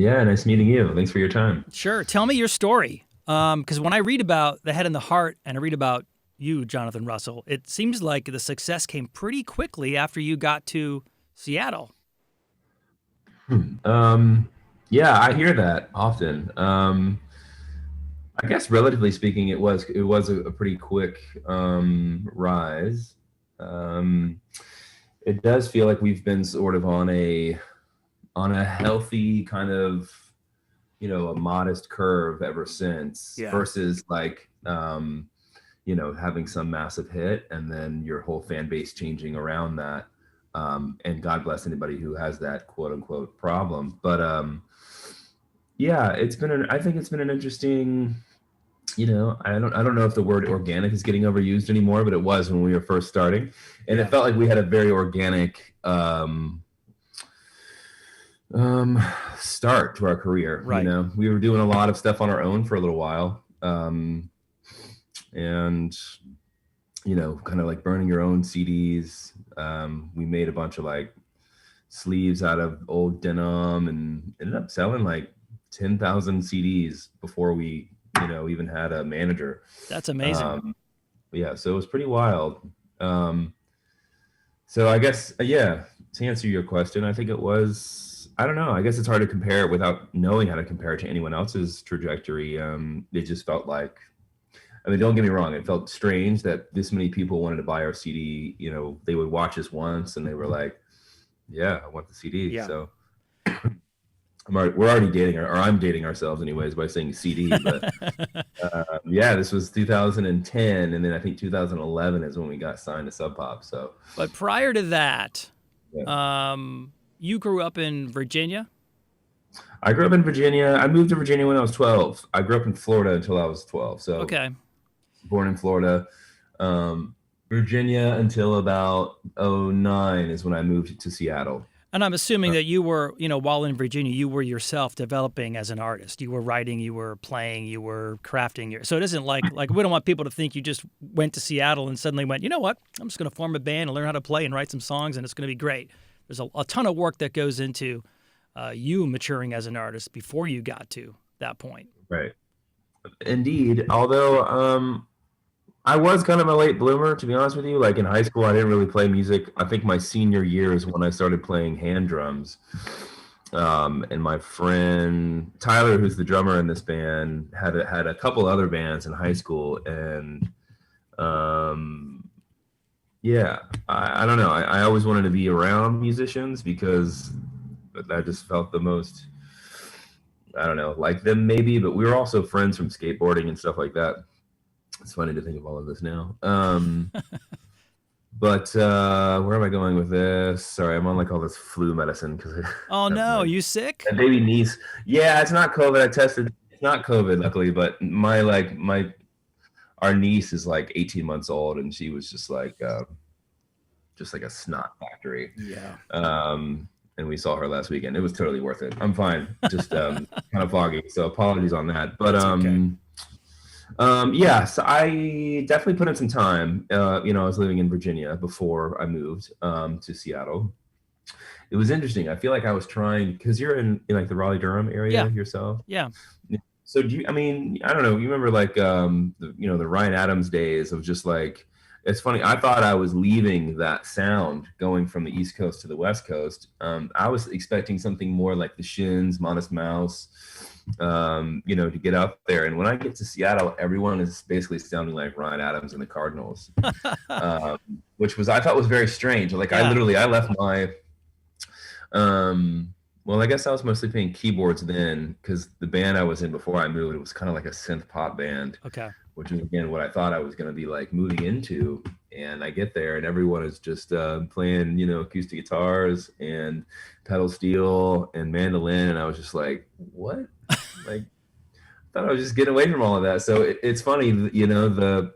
Yeah, nice meeting you. Thanks for your time. Sure. Tell me your story. Because when I read about the head and the heart and I read about you, Jonathan Russell, it seems like the success came pretty quickly after you got to Seattle. Um, yeah, I hear that often. I guess relatively speaking, it was a pretty quick rise. Um, it does feel like we've been sort of on a healthy kind of a modest curve ever since Yeah. versus like having some massive hit and then your whole fan base changing around that. And God bless anybody who has that quote unquote problem. But yeah, I think it's been an interesting, I don't know if the word organic is getting overused anymore, but it was when we were first starting. And it Yeah. felt like we had a very organic um, start to our career. Right. We were doing a lot of stuff on our own for a little while. And kind of like burning your own CDs. We made a bunch of like sleeves out of old denim and ended up selling like 10,000 CDs before we, even had a manager. That's amazing. Um, yeah, so it was pretty wild. Um, so I guess, yeah, to answer your question, I think it was, I don't know, I guess it's hard to compare it without knowing how to compare it to anyone else's trajectory. It just felt like, I mean, don't get me wrong. It felt strange that this many people wanted to buy our CD. They would watch us once and they were like, "Yeah, I want the CD." Yeah. So we're already dating, or I'm dating ourselves, anyways, by saying CD. But yeah, this was 2010, and then I think 2011 is when we got signed to Sub Pop. So But prior to that, yeah. you grew up in Virginia. I grew up in Virginia. I moved to Virginia when I was 12. I grew up in Florida until I was 12. So Okay. born in Florida. Virginia until about '09 is when I moved to Seattle. And I'm assuming Uh, that you were, while in Virginia, you were yourself developing as an artist. You were writing, you were playing, you were crafting. So it isn't like we don't want people to think you just went to Seattle and suddenly went, you know what? I'm just going to form a band and learn how to play and write some songs, and it's going to be great. There's a ton of work that goes into you maturing as an artist before you got to that point. right. Indeed. Although I was kind of a late bloomer, to be honest with you. Like in high school, I didn't really play music. I think my senior year is when I started playing hand drums. And my friend Tyler, who's the drummer in this band, had a couple other bands in high school, and um, yeah, I don't know. I always wanted to be around musicians because I just felt the most, I don't know, like them maybe, but we were also friends from skateboarding and stuff like that. It's funny to think of all of this now. But where am I going with this? Sorry, I'm on like all this flu medicine because Oh I have no, my you sick? baby niece. Yeah, it's not COVID. I tested. It's not COVID, luckily, but my our niece is like 18 months old, and she was just like a snot factory. Yeah. And we saw her last weekend. It was totally worth it. I'm fine. Just kind of foggy. So apologies on that. But That's okay. yeah, so I definitely put in some time. I was living in Virginia before I moved to Seattle. It was interesting. I feel like I was trying because you're in like the Raleigh Durham area Yeah. yourself. Yeah. So do you? I mean, I don't know. You remember like the Ryan Adams days of just like it's funny. I thought I was leaving that sound going from the East Coast to the West Coast. I was expecting something more like the Shins, Modest Mouse, to get up there. And when I get to Seattle, everyone is basically sounding like Ryan Adams and the Cardinals, um, which was I thought was very strange. Like Yeah. I left my well, I guess I was mostly playing keyboards then because the band I was in before I moved, it was kind of like a synth pop band, Okay. which is again what I thought I was going to be like moving into. And I get there and everyone is just playing, acoustic guitars and pedal steel and mandolin. And I was just like, what? Like, I thought I was just getting away from all of that. So it's funny, the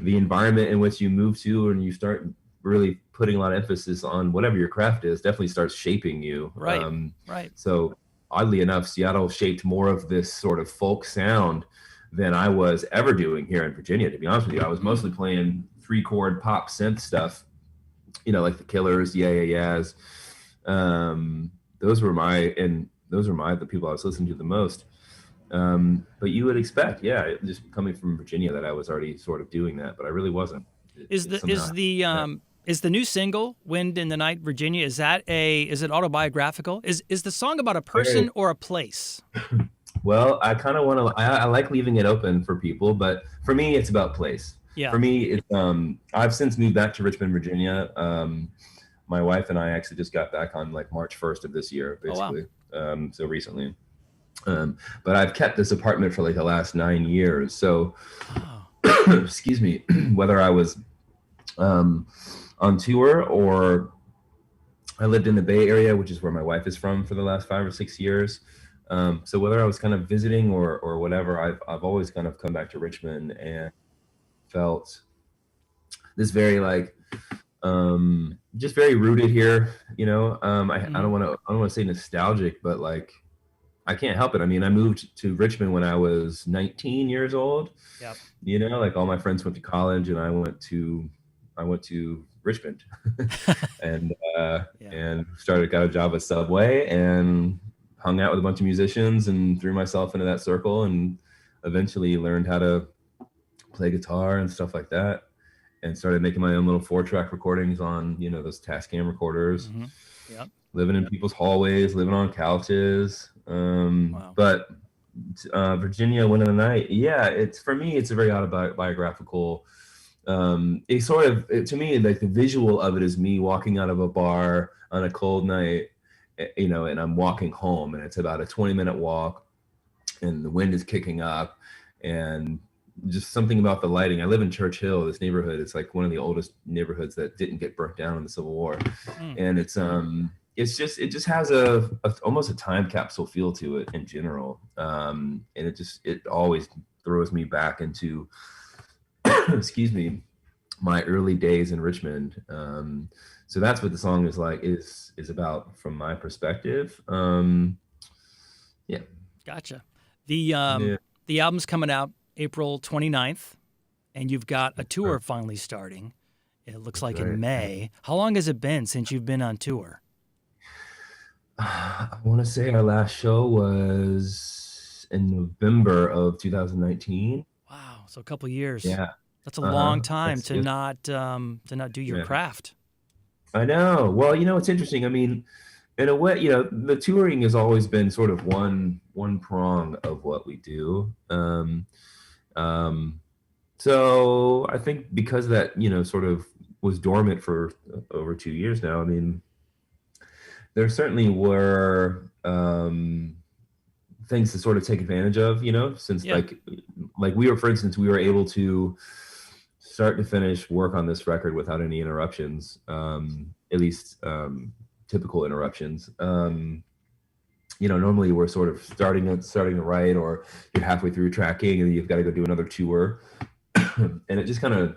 environment in which you move to and you start really putting a lot of emphasis on whatever your craft is definitely starts shaping you. Right. Right. So oddly enough, Seattle shaped more of this sort of folk sound than I was ever doing here in Virginia. To be honest with you, I was mostly playing 3-chord pop synth stuff, like the Killers, yeah, yeah, yeahs. Those were and those were the people I was listening to the most. But you would expect, yeah, just coming from Virginia, that I was already sort of doing that, but I really wasn't. Is It the somehow is the happened. um is the new single "Wind in the Night, Virginia"? Is it autobiographical? Is the song about a Very person or a place? well. I kind of want to. I like leaving it open for people, but for me, it's about place. Yeah. For me, it's I've since moved back to Richmond, Virginia. My wife and I actually just got back on like March 1st of this year, Oh wow. basically. So recently. But I've kept this apartment for like the last 9 years. So, Oh. excuse me, whether I was um, on tour or I lived in the Bay Area, which is where my wife is from, for the last 5 or 6 years. So whether I was kind of visiting or whatever, I've always kind of come back to Richmond and felt this very like just very rooted here. I Hmm. don't want to say nostalgic, but like I can't help it. I mean, I moved to Richmond when I was 19 years old. Yep. Like all my friends went to college, and I went to Richmond, and uh, Yeah. and got a job at Subway, and hung out with a bunch of musicians, and threw myself into that circle, and eventually learned how to play guitar and stuff like that, and started making my own little 4-track recordings on those Tascam recorders, Hmm. Yep. living in people's hallways, living on couches. Wow. But Virginia, Wind of the Night. Yeah, it's for me. It's a very autobiographical. It sort of to me, like the visual of it is me walking out of a bar on a cold night, and I'm walking home, and it's about a 20-minute walk, and the wind is kicking up, and just something about the lighting. I live in Church Hill, this neighborhood. It's like one of the oldest neighborhoods that didn't get burnt down in the Civil War, Mm. and it just has almost a time capsule feel to it in general, and it always throws me back into excuse me, my early days in Richmond. So that's what the song is about from my perspective. Yeah. Gotcha. The um Yeah. the album's coming out April 29th, and you've got a Right. tour finally starting. It looks That's like in right. May. How long has it been since you've been on tour? I want to say our last show was in November of 2019. Wow, so a couple years. Yeah. That's a long Uh-huh. time That's just to not do your yeah. craft. I know. Well, it's interesting. I mean, in a way, the touring has always been sort of one prong of what we do. Um, so I think because that sort of was dormant for over 2 years now. I mean, there certainly were things to sort of take advantage of, since Yeah. like for instance, we were able to start to finish work on this record without any interruptions, at least typical interruptions. Normally we're sort of starting to write, or you're halfway through tracking and you've got to go do another tour, and it just kind of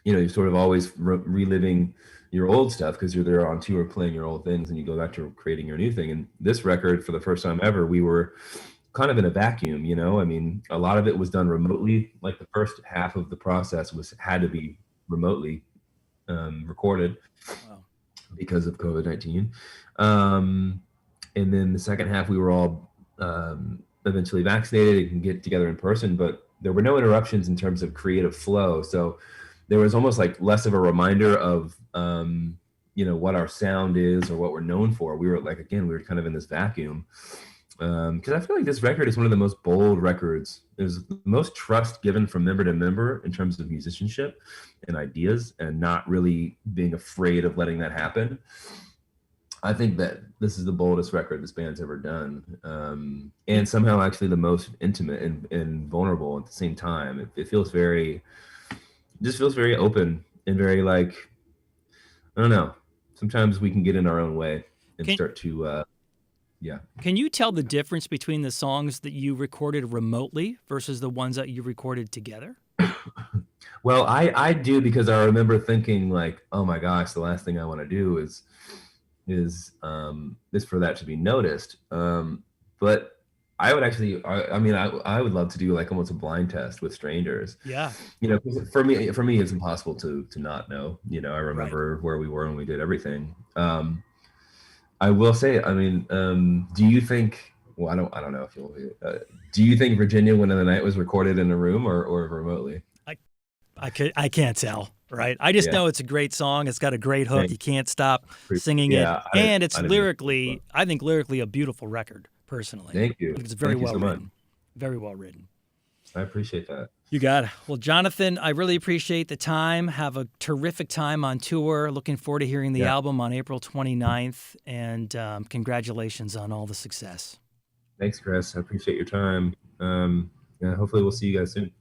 you're sort of always reliving your old stuff because you're there on tour playing your old things, and you go back to creating your new thing. And this record, for the first time ever, we were kind of in a vacuum. I mean, a lot of it was done remotely. Like the first half of the process had to be remotely recorded Wow. because of COVID-19. Um, and then the second half, we were all eventually vaccinated and can get together in person, but there were no interruptions in terms of creative flow. So there was almost like less of a reminder of what our sound is or what we're known for. We were like, again, we were kind of in this vacuum, because I feel like this record is one of the most bold records. There's the most trust given from member to member in terms of musicianship and ideas, and not really being afraid of letting that happen. I think that this is the boldest record this band's ever done, and somehow actually the most intimate and vulnerable at the same time. It feels just feels very open and very like, I don't know. Sometimes we can get in our own way and Can start to yeah. can you tell the difference between the songs that you recorded remotely versus the ones that you recorded together? Well, I do, because I remember thinking like, oh my gosh, the last thing I want to do is for that to be noticed. But I would actually, I mean, I would love to do like almost a blind test with strangers. Yeah. 'Cause for me, it's impossible to not know. I Right. remember where we were when we did everything. I will say, I mean, do you think? Well, I don't know if you'll. Do you think Virginia Wind of the Night was recorded in a room or remotely? I I can't tell, right? I just Yeah. know it's a great song. It's got a great hook. You Thank. can't stop singing it, Yeah. and it's I didn't even think lyrically, about. I think lyrically a beautiful record. Personally, Thank I you. think it's very Thank you well so much. written, very well written. I appreciate that. You got it. Well, Jonathan, I really appreciate the time. Have a terrific time on tour. Looking forward to hearing the Yeah. album on April 29th, and congratulations on all the success. Thanks, Chris. I appreciate your time. Yeah. Hopefully, we'll see you guys soon.